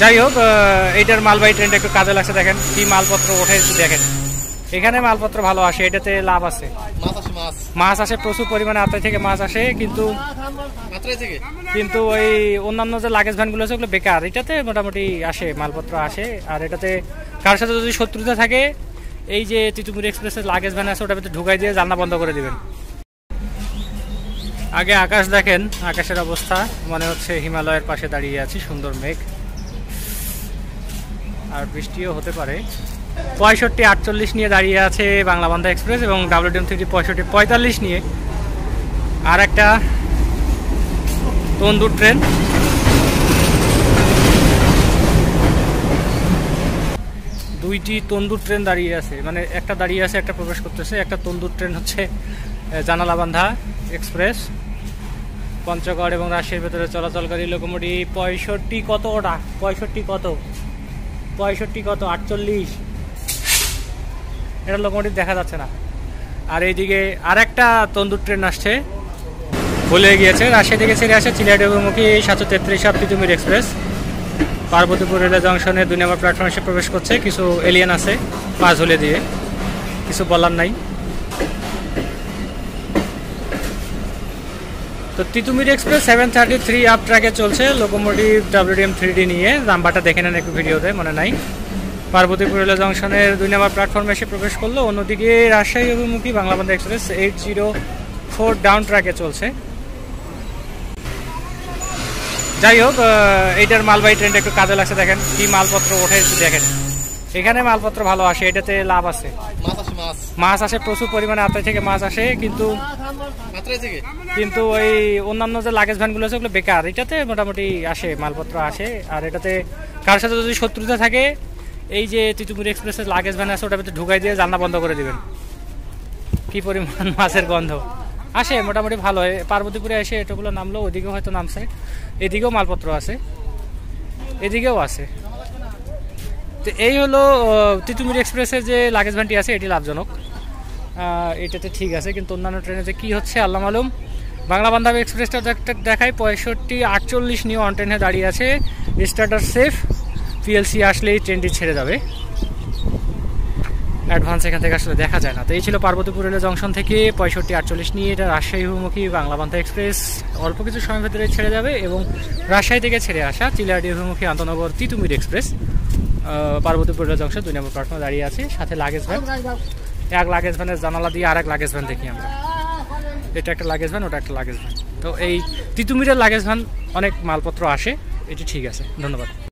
যাই হোক, এইটার মালবাহী ট্রেনটা একটু কাজে লাগছে। দেখেন কি মালপত্র ওঠে, একটু দেখেন। এখানে মালপত্র ভালো আসে, এটাতে লাভ আছে। মাছ আসে প্রচুর পরিমাণে, আত্রাই থেকে মাছ আসে, কিন্তু ওই অন্যান্য যে লাগেজ ভ্যানগুলো আছে ওগুলো বেকার। এটাতে মোটামুটি আসে, মালপত্র আসে। আর এটাতে কার সাথে যদি শত্রুতা থাকে, এই যে তিতুমির এক্সপ্রেসের লাগেজ ভ্যান আছে ওটার ভিতরে ঢুকাই দিয়ে জানলা বন্ধ করে দিবেন। আগে আকাশ দেখেন, আকাশের অবস্থা মনে হচ্ছে হিমালয়ের পাশে দাঁড়িয়ে আছি। সুন্দর মেঘ, আর বৃষ্টিও হতে পারে। 65-48 নিয়ে দাঁড়িয়ে আছে বাংলাবান্ধা এক্সপ্রেস, এবং WDM3D 65-45 নিয়ে আর একটা তন্দুর ট্রেন। দুইটি তন্দুর ট্রেন দাঁড়িয়ে আছে, মানে একটা দাঁড়িয়ে আছে, একটা প্রবেশ করতেছে। একটা তন্দুর ট্রেন হচ্ছে জানালাবান্ধা এক্সপ্রেস, পঞ্চগড় এবং রাজশাহীর ভেতরে চলাচলকারী লোকোমোটিভ। 65 কত ওটা, 65 কত, 48 এটা লোকোমোটিভ দেখা যাচ্ছে না। আর এইদিকে আর একটা তন্দুর ট্রেন আসছে, ভুলে গিয়েছে। রাজশাহী থেকে ছেড়ে আসে চিলিয়াডি অভিমুখী 733 Titumir express. Parbatipur railway জংশনে 2 number প্ল্যাটফর্মে এসে প্রবেশ করছে। কিছু এলিয়েন আছে পা ঝুলে দিয়ে, কিছু বলার নাই। তো তিতুমির এক্সপ্রেস 733 আপ ট্র্যাকে চলছে, লোকোমোটিভ WDM3D নিয়ে। নাম্বারটা দেখে নেন একটু ভিডিওতে, মনে নাই। পার্বতীপুর রেলওয়ে জংশনের 2 নম্বর প্ল্যাটফর্মে এসে প্রবেশ করলো। অন্যদিকে রাজশাহী অভিমুখী বাংলাবান্ধা এক্সপ্রেস 804 ডাউন ট্র্যাকে চলছে। যাই হোক, এইটার মালবাহী ট্রেনটা একটু কাজে লাগছে। দেখেন কি মালপত্র ওঠে, একটু দেখেন। এখানে মালপত্র ভালো আসে, এটাতে লাভ আছে। মাছ আসে প্রচুর পরিমাণে, আত্রাই থেকে মাছ আসে, কিন্তু ওই অন্যান্য যে লাগেজ ভ্যানগুলো আছে ওগুলো বেকার। এটাতে মোটামুটি আসে, মালপত্র আসে। আর এটাতে কার সাথে যদি শত্রুতা থাকে, এই যে তিতুমির এক্সপ্রেসের লাগেজ ভ্যান আছে ওটার ভিতরে ঢুকাই দিয়ে জানলা বন্ধ করে দিবেন। কি পরিমাণ মাছের গন্ধ আসে, মোটামুটি ভালো। পার্বতীপুরে এসে এটাগুলো নামলো, ওইদিকেও হয়তো নামছে। এদিকেও মালপত্র আছে, এদিকেও আছে। তো এই হলো তিতুমির এক্সপ্রেসের যে লাগেজ ভ্যানটি আছে, এটি লাভজনক, এটাতে ঠিক আছে। কিন্তু অন্যান্য ট্রেনেতে কি হচ্ছে আল্লাহ মালুম। বাংলাবান্ধা এক্সপ্রেসটা দেখায় 65-48 নিয়ে অন ট্রেনে দাঁড়িয়ে আছে। স্টার্টার সেফ, PLC আসলেই ট্রেনটি ছেড়ে যাবে। অ্যাডভান্স এখান থেকে আসলে দেখা যায় না। তো এই ছিল পার্বতীপুর রেলওয়ে জংশন থেকে 65-48 নিয়ে, এটা রাজশাহী অভিমুখী বাংলাবান্ধা এক্সপ্রেস। অল্প কিছু সময়ের ভেতরে ছেড়ে যাবে। এবং রাজশাহী থেকে ছেড়ে আসা চিলিয়াডি অভিমুখী আন্তনগর Titumir express Parbatipur railway junction 2 number প্ল্যাটফর্মে দাঁড়িয়ে আছে। সাথে লাগেজ ভ্যান, এক লাগেজ ভ্যানের জানালা দিয়ে আর এক লাগেজ ভ্যান দেখি আমরা। এটা একটা লাগেজ ভ্যান, ওটা একটা লাগেজ ভ্যান। তো এই তিতুমিরের লাগেজ ভ্যান অনেক মালপত্র আসে, এটি ঠিক আছে। ধন্যবাদ।